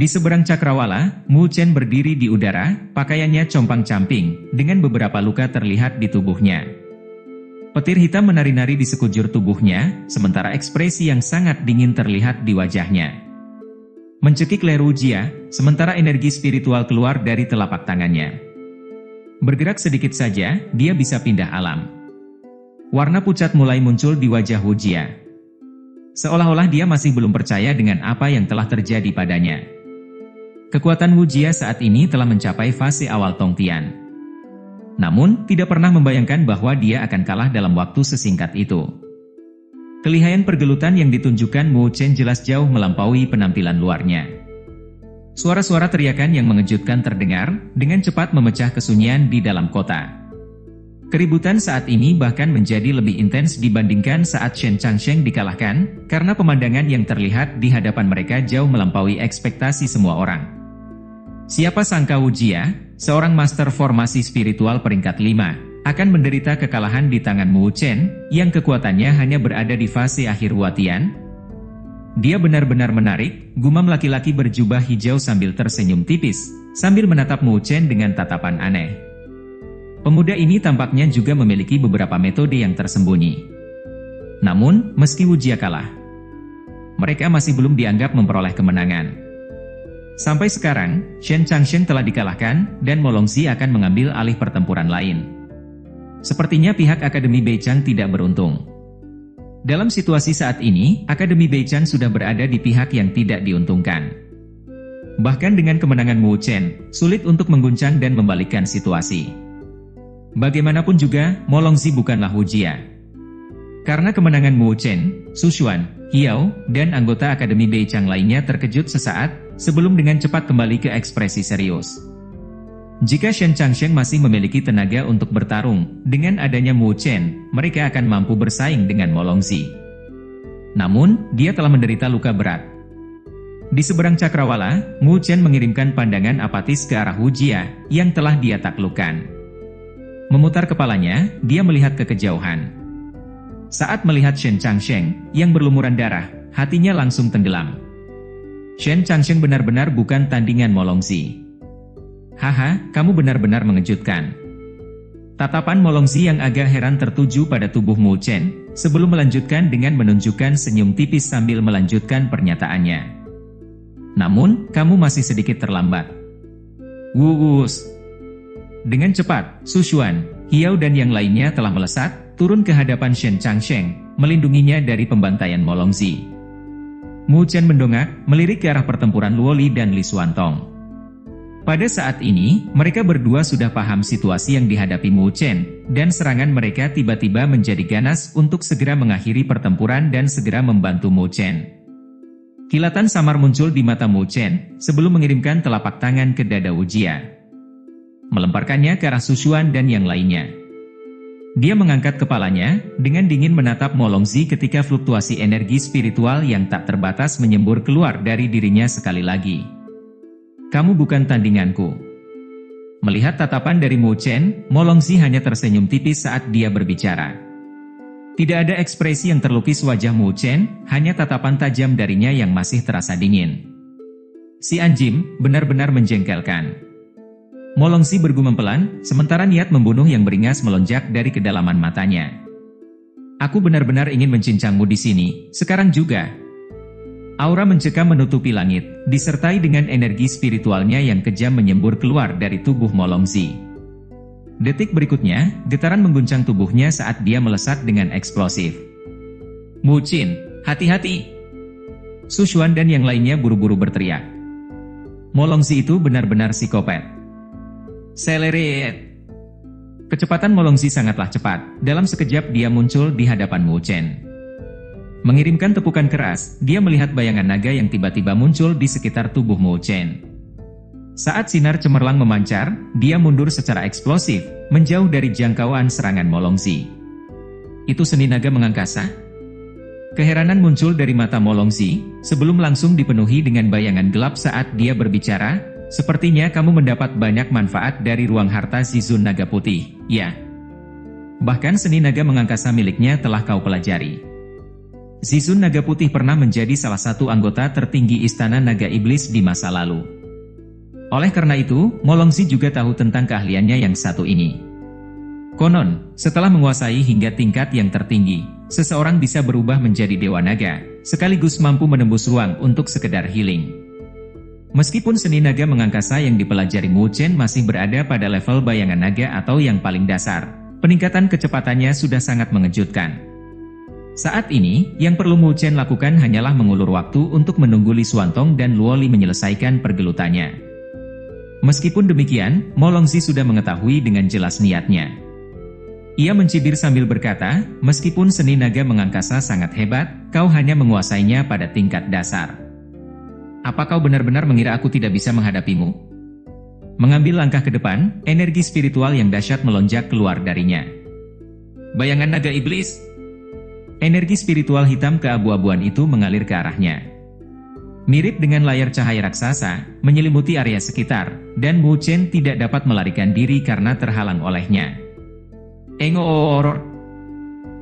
Di seberang cakrawala, Mu Chen berdiri di udara, pakaiannya compang-camping, dengan beberapa luka terlihat di tubuhnya. Petir hitam menari-nari di sekujur tubuhnya, sementara ekspresi yang sangat dingin terlihat di wajahnya. Mencekik leher Wujia, sementara energi spiritual keluar dari telapak tangannya. Bergerak sedikit saja, dia bisa pindah alam. Warna pucat mulai muncul di wajah Wujia. Seolah-olah dia masih belum percaya dengan apa yang telah terjadi padanya. Kekuatan Wujia saat ini telah mencapai fase awal Tongtian. Namun, tidak pernah membayangkan bahwa dia akan kalah dalam waktu sesingkat itu. Kelihayan pergelutan yang ditunjukkan Mu Chen jelas jauh melampaui penampilan luarnya. Suara-suara teriakan yang mengejutkan terdengar, dengan cepat memecah kesunyian di dalam kota. Keributan saat ini bahkan menjadi lebih intens dibandingkan saat Shen Changsheng dikalahkan, karena pemandangan yang terlihat di hadapan mereka jauh melampaui ekspektasi semua orang. Siapa sangka Wujia, seorang master formasi spiritual peringkat 5, akan menderita kekalahan di tangan Mu Chen, yang kekuatannya hanya berada di fase akhir Watian? Dia benar-benar menarik, gumam laki-laki berjubah hijau sambil tersenyum tipis, sambil menatap Mu Chen dengan tatapan aneh. Pemuda ini tampaknya juga memiliki beberapa metode yang tersembunyi. Namun, meski Wujia kalah, mereka masih belum dianggap memperoleh kemenangan. Sampai sekarang, Shen Changsheng telah dikalahkan, dan Molongzi akan mengambil alih pertempuran lain. Sepertinya pihak Akademi Beichang tidak beruntung. Dalam situasi saat ini, Akademi Beichang sudah berada di pihak yang tidak diuntungkan. Bahkan dengan kemenangan Mu Chen, sulit untuk mengguncang dan membalikkan situasi. Bagaimanapun juga, Molongzi bukanlah Wujia. Karena kemenangan Mu Chen, Su Xuan, Hiao, dan anggota Akademi Beichang lainnya terkejut sesaat, sebelum dengan cepat kembali ke ekspresi serius. Jika Shen Changsheng masih memiliki tenaga untuk bertarung, dengan adanya Mu Chen, mereka akan mampu bersaing dengan Molongzi. Namun, dia telah menderita luka berat. Di seberang cakrawala, Mu Chen mengirimkan pandangan apatis ke arah Wujia, yang telah dia taklukkan. Memutar kepalanya, dia melihat ke kejauhan. Saat melihat Shen Changsheng, yang berlumuran darah, hatinya langsung tenggelam. Shen Changsheng benar-benar bukan tandingan Molongzi. Haha, kamu benar-benar mengejutkan. Tatapan Molongzi yang agak heran tertuju pada tubuh Mu Chen, sebelum melanjutkan dengan menunjukkan senyum tipis sambil melanjutkan pernyataannya. Namun, kamu masih sedikit terlambat. Wuus. Dengan cepat, Su Xuan, Hiao dan yang lainnya telah melesat, turun ke hadapan Shen Changsheng, melindunginya dari pembantaian Molongzi. Mu Chen mendongak, melirik ke arah pertempuran Luoli dan Li Xuantong. Pada saat ini, mereka berdua sudah paham situasi yang dihadapi Mu Chen, dan serangan mereka tiba-tiba menjadi ganas untuk segera mengakhiri pertempuran dan segera membantu Mu Chen. Kilatan samar muncul di mata Mu Chen, sebelum mengirimkan telapak tangan ke dada Wujia. Melemparkannya ke arah Su Xuan dan yang lainnya. Dia mengangkat kepalanya, dengan dingin menatap Molongzi ketika fluktuasi energi spiritual yang tak terbatas menyembur keluar dari dirinya sekali lagi. Kamu bukan tandinganku. Melihat tatapan dari Mu Chen, Molongzi hanya tersenyum tipis saat dia berbicara. Tidak ada ekspresi yang terlukis wajah Mu Chen, hanya tatapan tajam darinya yang masih terasa dingin. Si anjing, benar-benar menjengkelkan. Molongzi bergumam pelan, sementara niat membunuh yang beringas melonjak dari kedalaman matanya. Aku benar-benar ingin mencincangmu di sini, sekarang juga. Aura mencekam menutupi langit, disertai dengan energi spiritualnya yang kejam menyembur keluar dari tubuh Molongzi. Detik berikutnya, getaran mengguncang tubuhnya saat dia melesat dengan eksplosif. Mu Chen, hati-hati! Su Xuan dan yang lainnya buru-buru berteriak. Molongzi itu benar-benar psikopat. Seleret. Kecepatan Molongzi sangatlah cepat, dalam sekejap dia muncul di hadapan Mu Chen. Mengirimkan tepukan keras, dia melihat bayangan naga yang tiba-tiba muncul di sekitar tubuh Mu Chen. Saat sinar cemerlang memancar, dia mundur secara eksplosif, menjauh dari jangkauan serangan Molongzi. Itu seni naga mengangkasa? Keheranan muncul dari mata Molongzi, sebelum langsung dipenuhi dengan bayangan gelap saat dia berbicara. Sepertinya kamu mendapat banyak manfaat dari ruang harta Zizun Naga Putih, ya. Bahkan seni naga mengangkasa miliknya telah kau pelajari. Zizun Naga Putih pernah menjadi salah satu anggota tertinggi Istana Naga Iblis di masa lalu. Oleh karena itu, Molongzi juga tahu tentang keahliannya yang satu ini. Konon, setelah menguasai hingga tingkat yang tertinggi, seseorang bisa berubah menjadi Dewa Naga, sekaligus mampu menembus ruang untuk sekedar healing. Meskipun seni naga mengangkasa yang dipelajari Mu Chen masih berada pada level bayangan naga atau yang paling dasar, peningkatan kecepatannya sudah sangat mengejutkan. Saat ini, yang perlu Mu Chen lakukan hanyalah mengulur waktu untuk menunggu Li Xuantong dan Luoli menyelesaikan pergelutannya. Meskipun demikian, Molongzi sudah mengetahui dengan jelas niatnya. Ia mencibir sambil berkata, meskipun seni naga mengangkasa sangat hebat, kau hanya menguasainya pada tingkat dasar. Apa kau benar-benar mengira aku tidak bisa menghadapimu? Mengambil langkah ke depan, energi spiritual yang dahsyat melonjak keluar darinya. Bayangan naga iblis. Energi spiritual hitam keabu-abuan itu mengalir ke arahnya. Mirip dengan layar cahaya raksasa, menyelimuti area sekitar, dan Mu Chen tidak dapat melarikan diri karena terhalang olehnya. Engooror.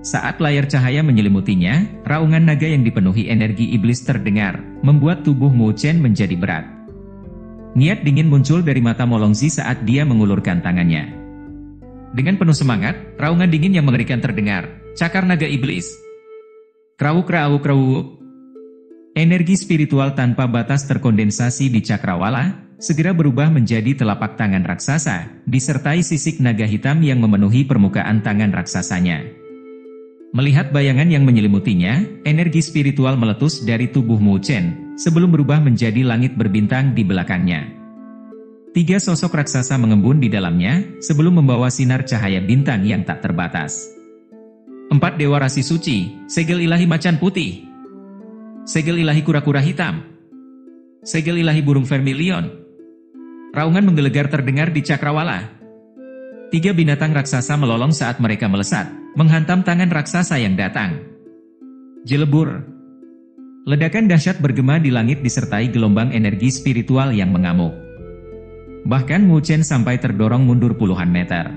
Saat layar cahaya menyelimutinya, raungan naga yang dipenuhi energi iblis terdengar, membuat tubuh Mu Chen menjadi berat. Niat dingin muncul dari mata Molongzi saat dia mengulurkan tangannya. Dengan penuh semangat, raungan dingin yang mengerikan terdengar, cakar naga iblis. Krau-krau-krau. Energi spiritual tanpa batas terkondensasi di cakrawala, segera berubah menjadi telapak tangan raksasa, disertai sisik naga hitam yang memenuhi permukaan tangan raksasanya. Melihat bayangan yang menyelimutinya, energi spiritual meletus dari tubuh Mu Chen, sebelum berubah menjadi langit berbintang di belakangnya. 3 sosok raksasa mengembun di dalamnya, sebelum membawa sinar cahaya bintang yang tak terbatas. 4 Dewa Rasi Suci, segel ilahi macan putih, segel ilahi kura-kura hitam, segel ilahi burung vermilion. Raungan menggelegar terdengar di cakrawala. 3 binatang raksasa melolong saat mereka melesat, menghantam tangan raksasa yang datang. Jelebur. Ledakan dahsyat bergema di langit disertai gelombang energi spiritual yang mengamuk. Bahkan Mu Chen sampai terdorong mundur puluhan meter.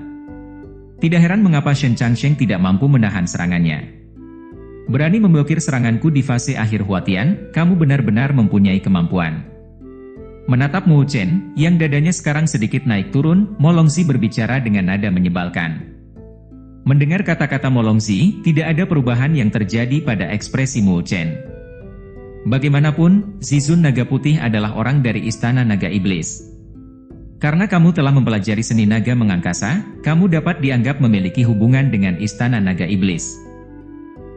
Tidak heran mengapa Shen Changsheng tidak mampu menahan serangannya. Berani memblokir seranganku di fase akhir Huatian, kamu benar-benar mempunyai kemampuan. Menatap Mu Chen, yang dadanya sekarang sedikit naik turun, Molongzi berbicara dengan nada menyebalkan. Mendengar kata-kata Molongzi, tidak ada perubahan yang terjadi pada ekspresi Mu Chen. Bagaimanapun, Zizun Naga Putih adalah orang dari Istana Naga Iblis. Karena kamu telah mempelajari seni naga mengangkasa, kamu dapat dianggap memiliki hubungan dengan Istana Naga Iblis.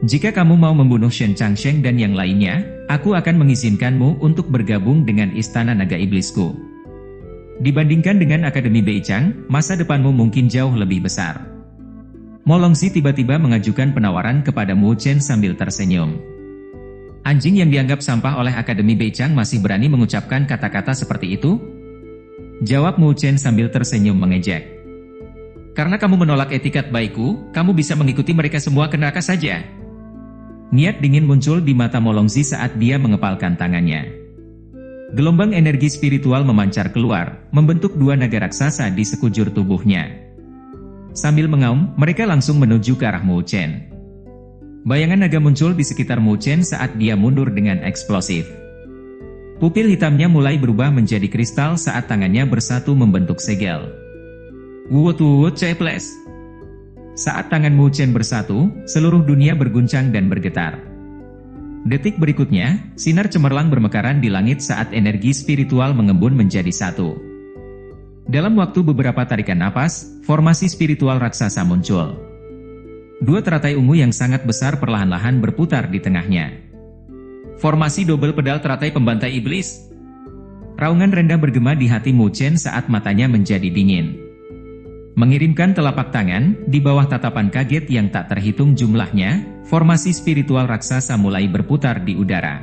Jika kamu mau membunuh Shen Changsheng dan yang lainnya, aku akan mengizinkanmu untuk bergabung dengan Istana Naga Iblisku. Dibandingkan dengan Akademi Beichang, masa depanmu mungkin jauh lebih besar. Molongzi tiba-tiba mengajukan penawaran kepada Mu Chen sambil tersenyum. Anjing yang dianggap sampah oleh Akademi Beichang masih berani mengucapkan kata-kata seperti itu? Jawab Mu Chen sambil tersenyum mengejek. Karena kamu menolak etikat baikku, kamu bisa mengikuti mereka semua ke neraka saja. Niat dingin muncul di mata Molongzi saat dia mengepalkan tangannya. Gelombang energi spiritual memancar keluar, membentuk 2 naga raksasa di sekujur tubuhnya. Sambil mengaum, mereka langsung menuju ke arah Mu Chen. Bayangan naga muncul di sekitar Mu Chen saat dia mundur dengan eksplosif. Pupil hitamnya mulai berubah menjadi kristal saat tangannya bersatu membentuk segel. Wuotuwut Ceples. Saat tangan Mu Chen bersatu, seluruh dunia berguncang dan bergetar. Detik berikutnya, sinar cemerlang bermekaran di langit saat energi spiritual mengembun menjadi satu. Dalam waktu beberapa tarikan napas, formasi spiritual raksasa muncul. 2 teratai ungu yang sangat besar perlahan-lahan berputar di tengahnya. Formasi double pedal teratai pembantai iblis. Raungan rendah bergema di hati Mu Chen saat matanya menjadi dingin. Mengirimkan telapak tangan, di bawah tatapan kaget yang tak terhitung jumlahnya, formasi spiritual raksasa mulai berputar di udara.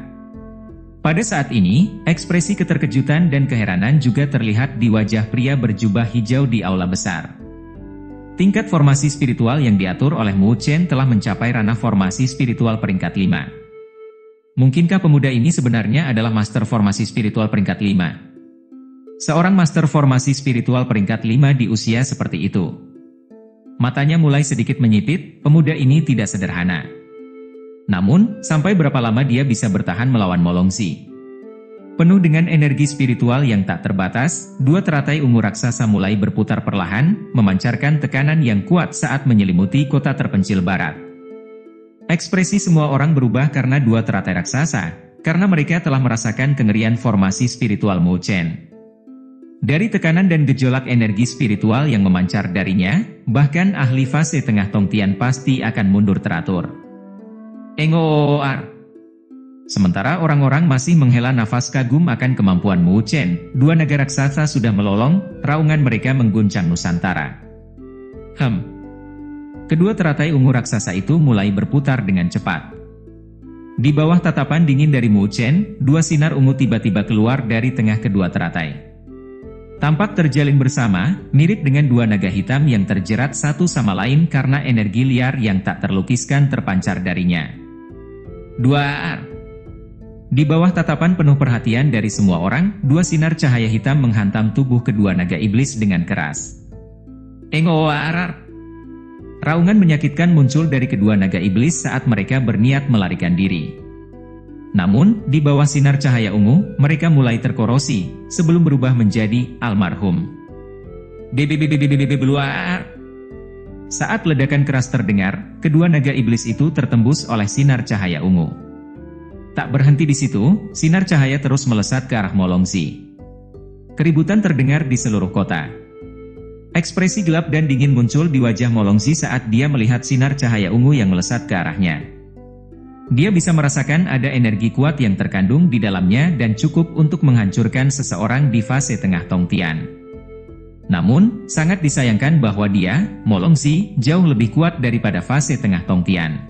Pada saat ini, ekspresi keterkejutan dan keheranan juga terlihat di wajah pria berjubah hijau di aula besar. Tingkat formasi spiritual yang diatur oleh Mu Chen telah mencapai ranah formasi spiritual peringkat 5. Mungkinkah pemuda ini sebenarnya adalah master formasi spiritual peringkat 5? Seorang master formasi spiritual peringkat 5 di usia seperti itu. Matanya mulai sedikit menyipit, pemuda ini tidak sederhana. Namun, sampai berapa lama dia bisa bertahan melawan Molongsi? Penuh dengan energi spiritual yang tak terbatas, dua teratai ungu raksasa mulai berputar perlahan, memancarkan tekanan yang kuat saat menyelimuti kota terpencil barat. Ekspresi semua orang berubah karena dua teratai raksasa, karena mereka telah merasakan kengerian formasi spiritual Mu Chen. Dari tekanan dan gejolak energi spiritual yang memancar darinya, bahkan ahli fase tengah Tongtian pasti akan mundur teratur. Engoar. Sementara orang-orang masih menghela nafas kagum akan kemampuan Mu Chen, dua naga raksasa sudah melolong, raungan mereka mengguncang Nusantara. Kedua teratai ungu raksasa itu mulai berputar dengan cepat. Di bawah tatapan dingin dari Mu Chen, dua sinar ungu tiba-tiba keluar dari tengah kedua teratai. Tampak terjalin bersama, mirip dengan dua naga hitam yang terjerat satu sama lain karena energi liar yang tak terlukiskan terpancar darinya. Di bawah tatapan penuh perhatian dari semua orang, dua sinar cahaya hitam menghantam tubuh kedua naga iblis dengan keras. Engoar! Raungan menyakitkan muncul dari kedua naga iblis saat mereka berniat melarikan diri. Namun, di bawah sinar cahaya ungu, mereka mulai terkorosi, sebelum berubah menjadi almarhum. Saat ledakan keras terdengar, kedua naga iblis itu tertembus oleh sinar cahaya ungu. Tak berhenti di situ, sinar cahaya terus melesat ke arah Molongsi. Keributan terdengar di seluruh kota. Ekspresi gelap dan dingin muncul di wajah Molongsi saat dia melihat sinar cahaya ungu yang melesat ke arahnya. Dia bisa merasakan ada energi kuat yang terkandung di dalamnya dan cukup untuk menghancurkan seseorang di fase tengah Tongtian. Namun, sangat disayangkan bahwa dia, Molongsi, jauh lebih kuat daripada fase tengah Tongtian.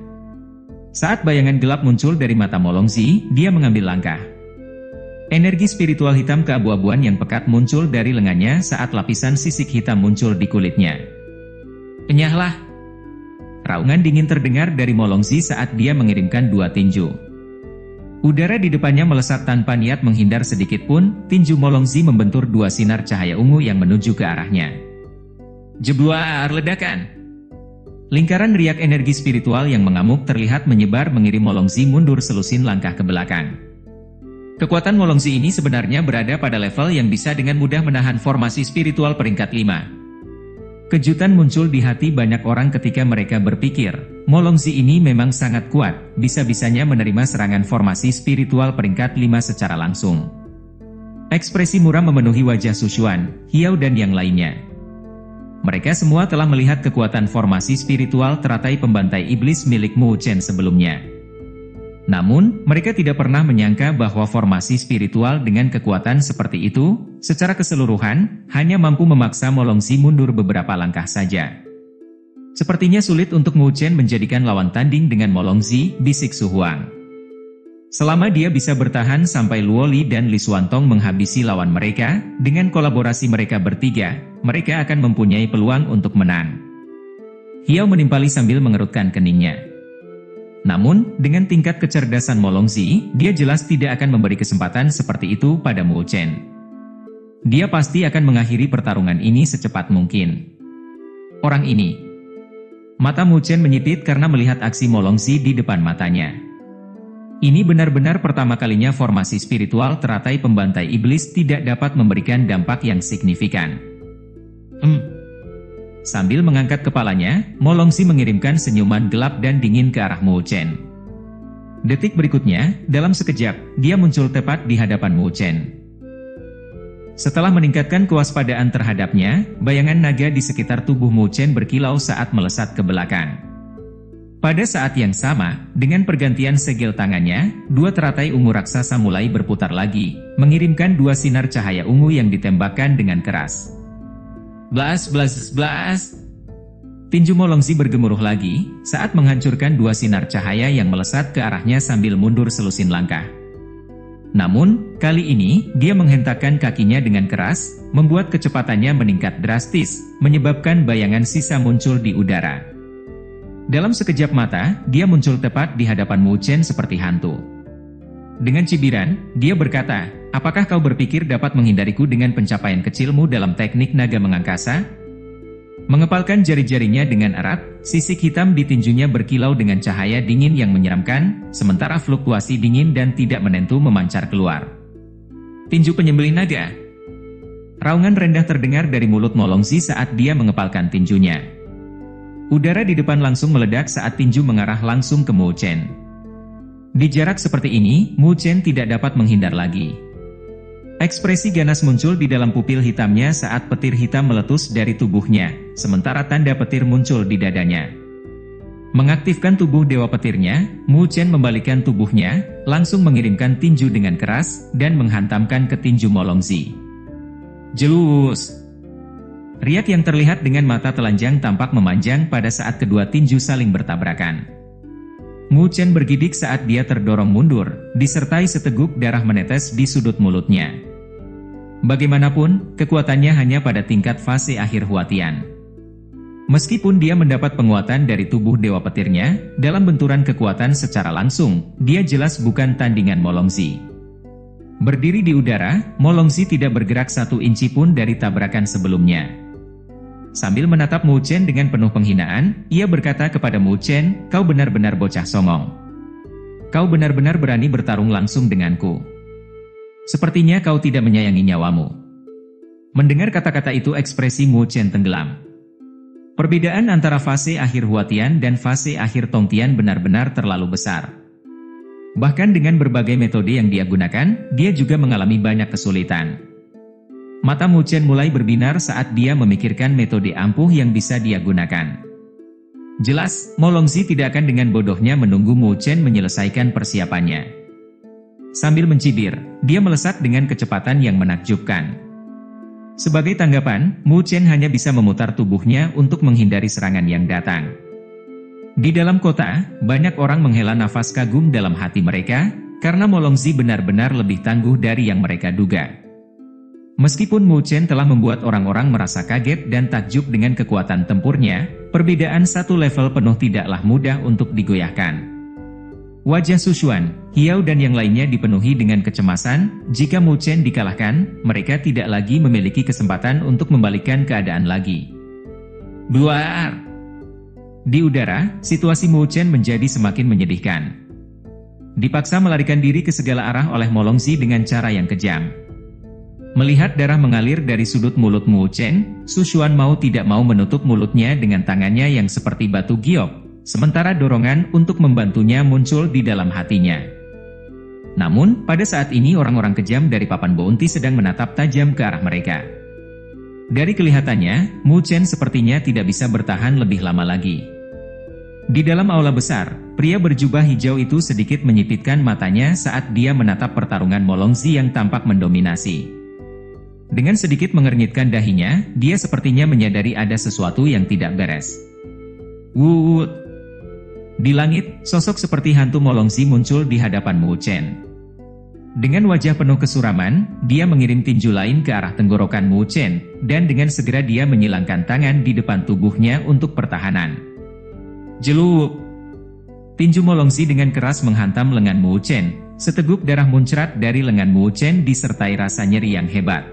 Saat bayangan gelap muncul dari mata Molongsi, dia mengambil langkah. Energi spiritual hitam keabu-abuan yang pekat muncul dari lengannya saat lapisan sisik hitam muncul di kulitnya. Enyahlah! Raungan dingin terdengar dari Molongsi saat dia mengirimkan dua tinju. Udara di depannya melesat tanpa niat menghindar sedikit pun, tinju Molongsi membentur dua sinar cahaya ungu yang menuju ke arahnya. Jebluar ledakan! Lingkaran riak energi spiritual yang mengamuk terlihat menyebar mengirim Molongsi mundur selusin langkah ke belakang. Kekuatan Molongsi ini sebenarnya berada pada level yang bisa dengan mudah menahan formasi spiritual peringkat 5. Kejutan muncul di hati banyak orang ketika mereka berpikir, Molongsi ini memang sangat kuat, bisa-bisanya menerima serangan formasi spiritual peringkat 5 secara langsung. Ekspresi muram memenuhi wajah Sushuan, Hiao dan yang lainnya. Mereka semua telah melihat kekuatan formasi spiritual teratai pembantai iblis milik Mu Chen sebelumnya. Namun, mereka tidak pernah menyangka bahwa formasi spiritual dengan kekuatan seperti itu, secara keseluruhan, hanya mampu memaksa Molongsi mundur beberapa langkah saja. Sepertinya sulit untuk Mu Chen menjadikan lawan tanding dengan Molongsi, bisik Su Huang. Selama dia bisa bertahan sampai Luo Li dan Li Xuantong menghabisi lawan mereka, dengan kolaborasi mereka bertiga, mereka akan mempunyai peluang untuk menang. Hiao menimpali sambil mengerutkan keningnya. Namun, dengan tingkat kecerdasan Molongsi, dia jelas tidak akan memberi kesempatan seperti itu pada Mu Chen. Dia pasti akan mengakhiri pertarungan ini secepat mungkin. Orang ini. Mata Mu Chen menyipit karena melihat aksi Molongsi di depan matanya. Ini benar-benar pertama kalinya formasi spiritual teratai pembantai iblis tidak dapat memberikan dampak yang signifikan. Sambil mengangkat kepalanya, Molongsi mengirimkan senyuman gelap dan dingin ke arah Mu Chen. Detik berikutnya, dalam sekejap, dia muncul tepat di hadapan Mu Chen. Setelah meningkatkan kewaspadaan terhadapnya, bayangan naga di sekitar tubuh Mu Chen berkilau saat melesat ke belakang. Pada saat yang sama, dengan pergantian segel tangannya, dua teratai ungu raksasa mulai berputar lagi, mengirimkan dua sinar cahaya ungu yang ditembakkan dengan keras. Blas! Tinju Molongsi bergemuruh lagi, saat menghancurkan dua sinar cahaya yang melesat ke arahnya sambil mundur selusin langkah. Namun, kali ini, dia menghentakkan kakinya dengan keras, membuat kecepatannya meningkat drastis, menyebabkan bayangan sisa muncul di udara. Dalam sekejap mata, dia muncul tepat di hadapan Mu Chen seperti hantu. Dengan cibiran, dia berkata, "Apakah kau berpikir dapat menghindariku dengan pencapaian kecilmu dalam teknik naga mengangkasa?" Mengepalkan jari-jarinya dengan erat, sisik hitam di tinjunya berkilau dengan cahaya dingin yang menyeramkan, sementara fluktuasi dingin dan tidak menentu memancar keluar. Tinju penyembelih naga. Raungan rendah terdengar dari mulut Molongzi saat dia mengepalkan tinjunya. Udara di depan langsung meledak saat tinju mengarah langsung ke Mu Chen. Di jarak seperti ini, Mu Chen tidak dapat menghindar lagi. Ekspresi ganas muncul di dalam pupil hitamnya saat petir hitam meletus dari tubuhnya, sementara tanda petir muncul di dadanya. Mengaktifkan tubuh dewa petirnya, Mu Chen membalikkan tubuhnya, langsung mengirimkan tinju dengan keras, dan menghantamkan ke tinju Molongzi. Jelus! Riak yang terlihat dengan mata telanjang tampak memanjang pada saat kedua tinju saling bertabrakan. Mu Chen bergidik saat dia terdorong mundur, disertai seteguk darah menetes di sudut mulutnya. Bagaimanapun, kekuatannya hanya pada tingkat fase akhir Huatian. Meskipun dia mendapat penguatan dari tubuh dewa petirnya, dalam benturan kekuatan secara langsung, dia jelas bukan tandingan Molongzi. Berdiri di udara, Molongzi tidak bergerak 1 inci pun dari tabrakan sebelumnya. Sambil menatap Mu Chen dengan penuh penghinaan, ia berkata kepada Mu Chen, "Kau benar-benar bocah songong. Kau benar-benar berani bertarung langsung denganku. Sepertinya kau tidak menyayangi nyawamu." Mendengar kata-kata itu ekspresi Mu Chen tenggelam. Perbedaan antara fase akhir Huatian dan fase akhir Tongtian benar-benar terlalu besar. Bahkan dengan berbagai metode yang dia gunakan, dia juga mengalami banyak kesulitan. Mata Mu Chen mulai berbinar saat dia memikirkan metode ampuh yang bisa dia gunakan. Jelas, Molongzi tidak akan dengan bodohnya menunggu Mu Chen menyelesaikan persiapannya. Sambil mencibir, dia melesat dengan kecepatan yang menakjubkan. Sebagai tanggapan, Mu Chen hanya bisa memutar tubuhnya untuk menghindari serangan yang datang. Di dalam kota, banyak orang menghela nafas kagum dalam hati mereka, karena Molongzi benar-benar lebih tangguh dari yang mereka duga. Meskipun Mu Chen telah membuat orang-orang merasa kaget dan takjub dengan kekuatan tempurnya, perbedaan 1 level penuh tidaklah mudah untuk digoyahkan. Wajah Su Xuan, Hiao dan yang lainnya dipenuhi dengan kecemasan. Jika Mu Chen dikalahkan, mereka tidak lagi memiliki kesempatan untuk membalikkan keadaan lagi. Buar! Di udara, situasi Mu Chen menjadi semakin menyedihkan. Dipaksa melarikan diri ke segala arah oleh Molongzi dengan cara yang kejam. Melihat darah mengalir dari sudut mulut Mu Chen, Su Xuan mau tidak mau menutup mulutnya dengan tangannya yang seperti batu giok. Sementara dorongan untuk membantunya muncul di dalam hatinya. Namun, pada saat ini orang-orang kejam dari papan bounty sedang menatap tajam ke arah mereka. Dari kelihatannya, Mu Chen sepertinya tidak bisa bertahan lebih lama lagi. Di dalam aula besar, pria berjubah hijau itu sedikit menyipitkan matanya saat dia menatap pertarungan Molongzi yang tampak mendominasi. Dengan sedikit mengernyitkan dahinya, dia sepertinya menyadari ada sesuatu yang tidak beres. Wuut! Di langit, sosok seperti hantu Molongzi muncul di hadapan Mu Chen. Dengan wajah penuh kesuraman, dia mengirim tinju lain ke arah tenggorokan Mu Chen, dan dengan segera dia menyilangkan tangan di depan tubuhnya untuk pertahanan. Jeluk! Tinju Molongzi dengan keras menghantam lengan Mu Chen, seteguk darah muncrat dari lengan Mu Chen disertai rasa nyeri yang hebat.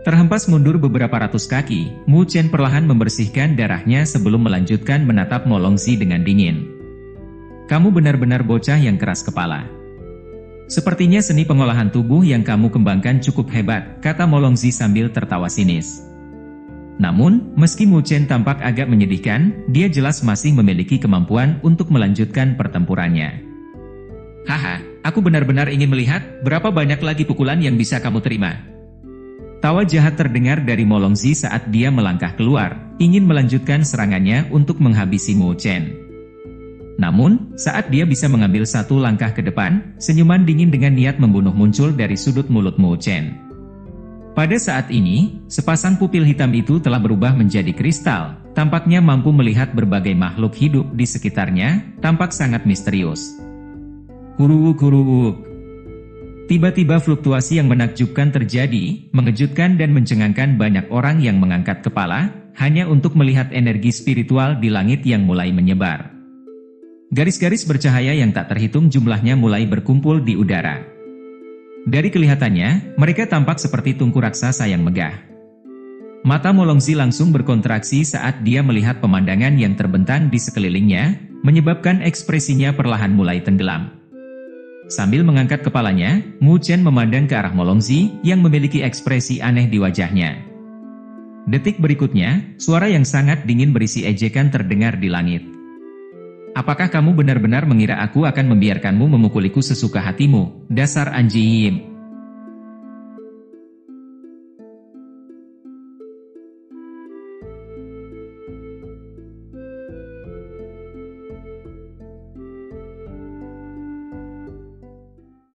Terhempas mundur beberapa ratus kaki, Mu Chen perlahan membersihkan darahnya sebelum melanjutkan menatap Molongzi dengan dingin. "Kamu benar-benar bocah yang keras kepala. Sepertinya seni pengolahan tubuh yang kamu kembangkan cukup hebat," kata Molongzi sambil tertawa sinis. Namun, meski Mu Chen tampak agak menyedihkan, dia jelas masih memiliki kemampuan untuk melanjutkan pertempurannya. "Haha, aku benar-benar ingin melihat berapa banyak lagi pukulan yang bisa kamu terima." Tawa jahat terdengar dari Molongzi saat dia melangkah keluar, ingin melanjutkan serangannya untuk menghabisi Mu Chen. Namun, saat dia bisa mengambil 1 langkah ke depan, senyuman dingin dengan niat membunuh muncul dari sudut mulut Mu Chen. Pada saat ini, sepasang pupil hitam itu telah berubah menjadi kristal, tampaknya mampu melihat berbagai makhluk hidup di sekitarnya, tampak sangat misterius. Huruk-huruk. Tiba-tiba fluktuasi yang menakjubkan terjadi, mengejutkan dan mencengangkan banyak orang yang mengangkat kepala, hanya untuk melihat energi spiritual di langit yang mulai menyebar. Garis-garis bercahaya yang tak terhitung jumlahnya mulai berkumpul di udara. Dari kelihatannya, mereka tampak seperti tungku raksasa yang megah. Mata Molongsi langsung berkontraksi saat dia melihat pemandangan yang terbentang di sekelilingnya, menyebabkan ekspresinya perlahan mulai tenggelam. Sambil mengangkat kepalanya, Mu Chen memandang ke arah Molongsi yang memiliki ekspresi aneh di wajahnya. Detik berikutnya, suara yang sangat dingin berisi ejekan terdengar di langit. Apakah kamu benar-benar mengira aku akan membiarkanmu memukuliku sesuka hatimu, dasar anjing?